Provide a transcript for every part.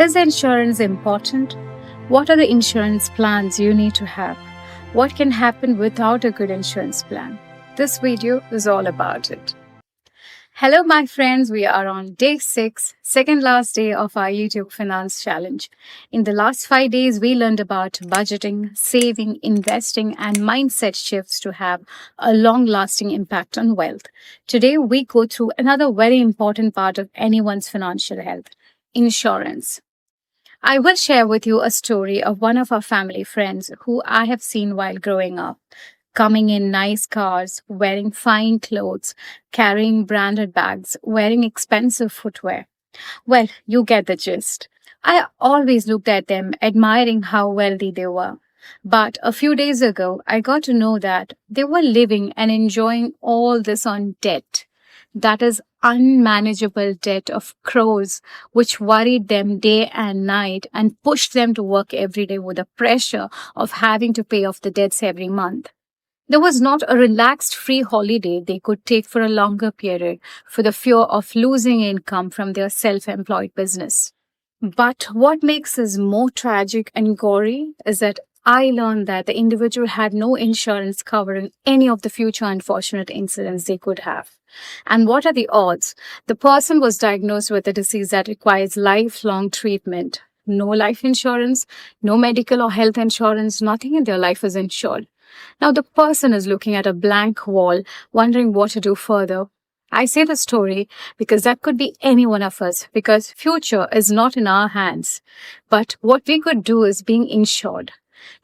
Is insurance important? What are the insurance plans you need to have? What can happen without a good insurance plan? This video is all about it. Hello, my friends. We are on day 6, second last day of our YouTube Finance Challenge. In the last 5 days, we learned about budgeting, saving, investing, and mindset shifts to have a long-lasting impact on wealth. Today, we go through another very important part of anyone's financial health, insurance. I will share with you a story of one of our family friends who I have seen while growing up, coming in nice cars, wearing fine clothes, carrying branded bags, wearing expensive footwear. Well, you get the gist. I always looked at them, admiring how wealthy they were. But a few days ago, I got to know that they were living and enjoying all this on debt. That is unmanageable debt of crores, which worried them day and night and pushed them to work every day with the pressure of having to pay off the debts every month. There was not a relaxed free holiday they could take for a longer period for the fear of losing income from their self-employed business. But what makes this more tragic and gory is that I learned that the individual had no insurance covering any of the future unfortunate incidents they could have. And what are the odds? The person was diagnosed with a disease that requires lifelong treatment. No life insurance, no medical or health insurance, nothing in their life is insured. Now the person is looking at a blank wall, wondering what to do further. I say the story because that could be any one of us, because future is not in our hands. But what we could do is being insured,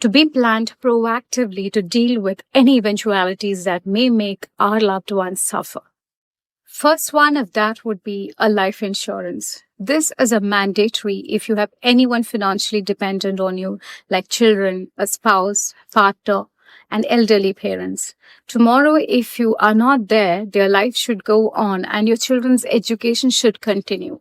to be planned proactively to deal with any eventualities that may make our loved ones suffer. First one of that would be a life insurance. This is a mandatory if you have anyone financially dependent on you, like children, a spouse, partner, and elderly parents. Tomorrow, if you are not there, their life should go on and your children's education should continue.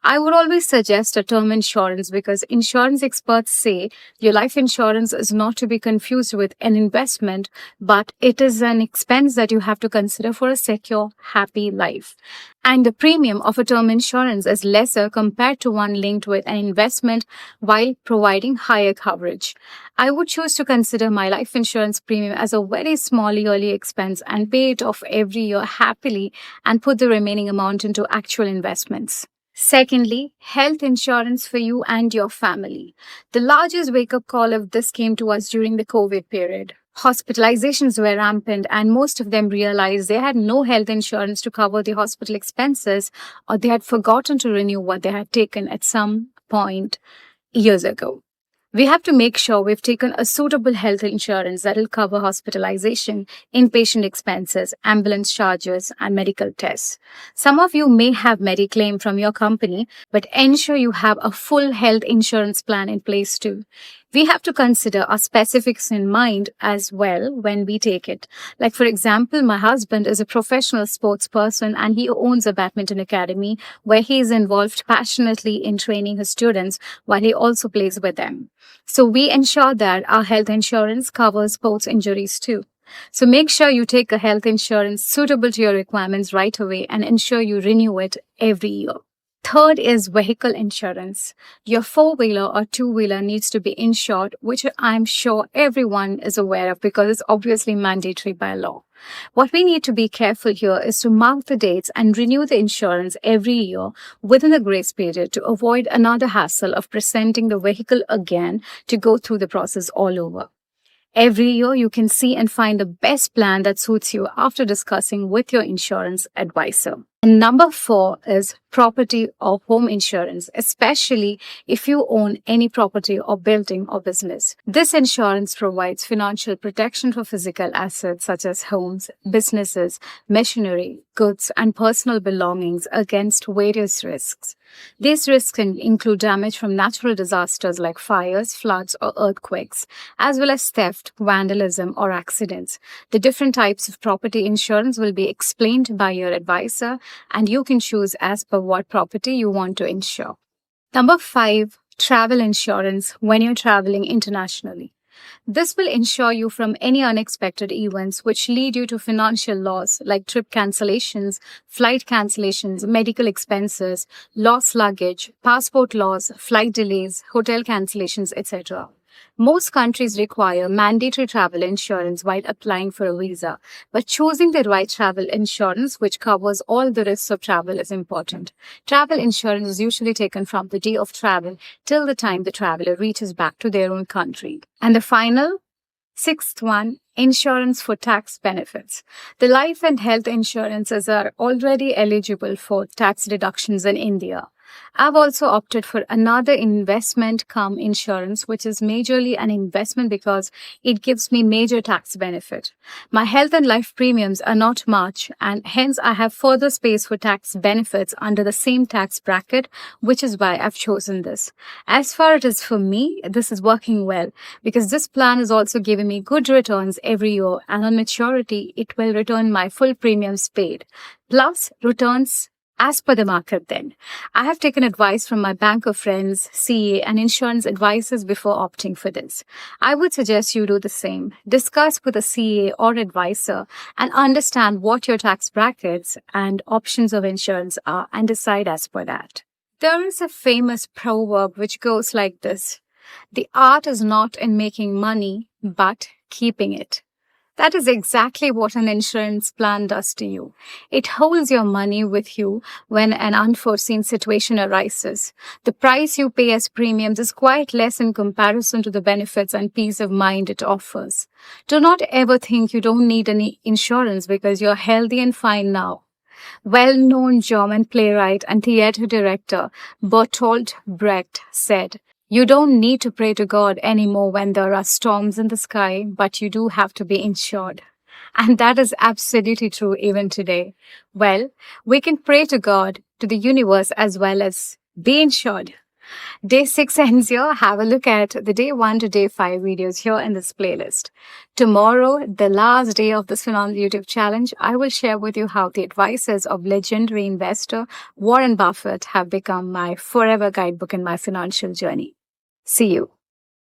I would always suggest a term insurance because insurance experts say your life insurance is not to be confused with an investment, but it is an expense that you have to consider for a secure, happy life. And the premium of a term insurance is lesser compared to one linked with an investment while providing higher coverage. I would choose to consider my life insurance premium as a very small yearly expense and pay it off every year happily and put the remaining amount into actual investments. Secondly, health insurance for you and your family. The largest wake-up call of this came to us during the COVID period. Hospitalizations were rampant and most of them realized they had no health insurance to cover the hospital expenses, or they had forgotten to renew what they had taken at some point years ago. We have to make sure we've taken a suitable health insurance that will cover hospitalization, inpatient expenses, ambulance charges, and medical tests. Some of you may have Mediclaim from your company, but ensure you have a full health insurance plan in place too. We have to consider our specifics in mind as well when we take it. Like, for example, my husband is a professional sports person and he owns a badminton academy where he is involved passionately in training his students while he also plays with them. So we ensure that our health insurance covers sports injuries too. So make sure you take a health insurance suitable to your requirements right away and ensure you renew it every year. Third is vehicle insurance. Your four-wheeler or two-wheeler needs to be insured, which I'm sure everyone is aware of because it's obviously mandatory by law. What we need to be careful here is to mark the dates and renew the insurance every year within the grace period to avoid another hassle of presenting the vehicle again to go through the process all over. Every year, you can see and find the best plan that suits you after discussing with your insurance advisor. And number 4 is property or home insurance, especially if you own any property or building or business. This insurance provides financial protection for physical assets such as homes, businesses, machinery, goods, and personal belongings against various risks. These risks can include damage from natural disasters like fires, floods, or earthquakes, as well as theft, vandalism, or accidents. The different types of property insurance will be explained by your advisor, and you can choose as per what property you want to insure. Number 5, travel insurance when you're traveling internationally. This will insure you from any unexpected events which lead you to financial loss like trip cancellations, flight cancellations, medical expenses, lost luggage, passport loss, flight delays, hotel cancellations, etc. Most countries require mandatory travel insurance while applying for a visa, but choosing the right travel insurance which covers all the risks of travel is important. Travel insurance is usually taken from the day of travel till the time the traveler reaches back to their own country. And the final, sixth one, insurance for tax benefits. The life and health insurances are already eligible for tax deductions in India. I've also opted for another investment cum insurance, which is majorly an investment because it gives me major tax benefit. My health and life premiums are not much, and hence I have further space for tax benefits under the same tax bracket, which is why I've chosen this. As far as it is for me, this is working well because this plan is also giving me good returns every year, and on maturity, it will return my full premiums paid, plus returns as per the market then. I have taken advice from my banker friends, CA, and insurance advisors before opting for this. I would suggest you do the same. Discuss with a CA or advisor and understand what your tax brackets and options of insurance are and decide as per that. There is a famous proverb which goes like this: the art is not in making money, but keeping it. That is exactly what an insurance plan does to you. It holds your money with you when an unforeseen situation arises. The price you pay as premiums is quite less in comparison to the benefits and peace of mind it offers. Do not ever think you don't need any insurance because you're healthy and fine now. Well-known German playwright and theater director Bertolt Brecht said, "You don't need to pray to God anymore when there are storms in the sky, but you do have to be insured." And that is absolutely true even today. Well, we can pray to God, to the universe, as well as be insured. Day 6 ends here. Have a look at the day 1 to day 5 videos here in this playlist. Tomorrow, the last day of this Finance YouTube challenge, I will share with you how the advices of legendary investor Warren Buffett have become my forever guidebook in my financial journey. See you.